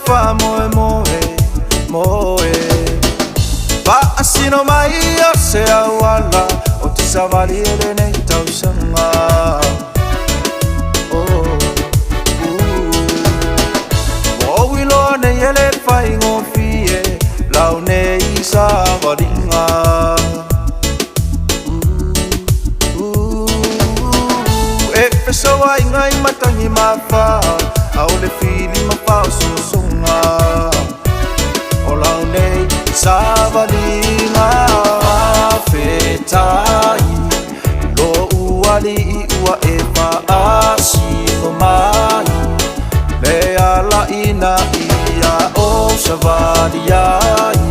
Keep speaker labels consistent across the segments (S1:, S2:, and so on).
S1: fa moe moe moe pa asino mai o se awala o te savali ele nei tausanga o wilo nei ele fai ngofie lau nei savalinga e pesoa ingai matangi mafa au le fili mafa o susonga o lau nei savalinga fetai lo uali I ua e paasi o mai le ala ina ia o savali ai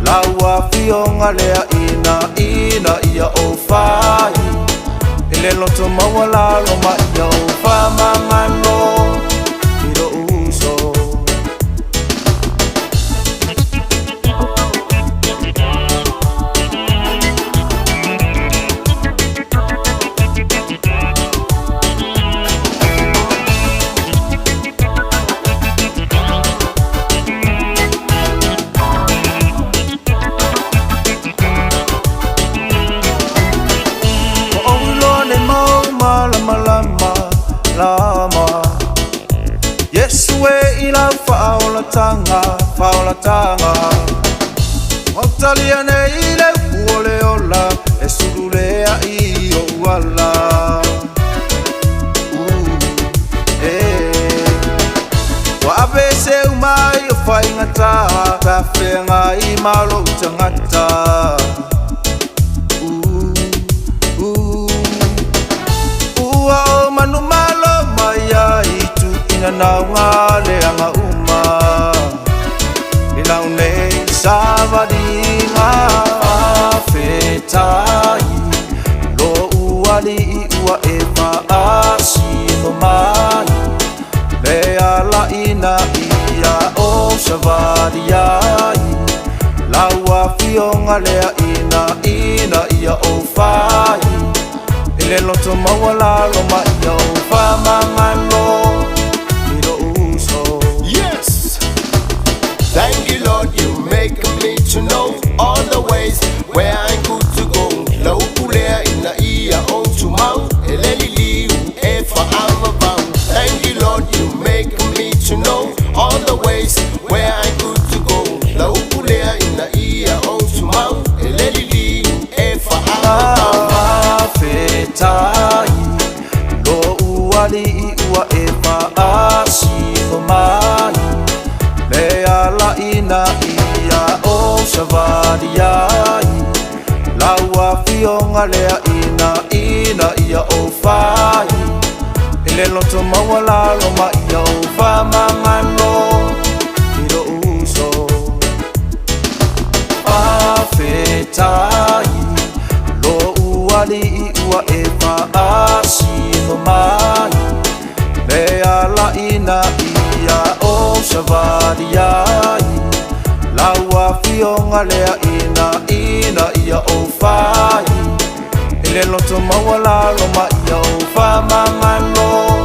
S1: laua fionga lea ina ia o fai ele loto mawala lo ma ia o fa mangano iro uso lama Yesu e ila faola tanga Motalia ne ile uole ola e surulea I o wala Wa abese umai o faingata ta fenga I malo utangata Nau ngale anga uma Ilau nei savalinga fetai Lo uali I ua e paasi no mai Le ala ina ia o savali ai Laua fionga lea ina ia o fai Ile loto mawala lo ma ia o fa mangano
S2: Thank you, Lord, you make me to know all the ways where I'm good to go. Lau pulea ina ia on to mount, eleli liu efa I'm about. Thank you, Lord, you make me to know all the ways where I'm good to go. Lau pulea ina ia on to mount, eleli liu efa I'm about.
S1: Fetai, lo uali I ua efa asi no mai. Le ala ina ia o savali ai Laua fionga lea ina ia o fai Ile loto mawala lo ma ia o fa mangano Iro uso Fetai Lo uali I ua e paasi no mai Le ala ina ia o savali ai Laua fionga lea ina ia o fai Ile loto mawala lo ma ia o fa mangano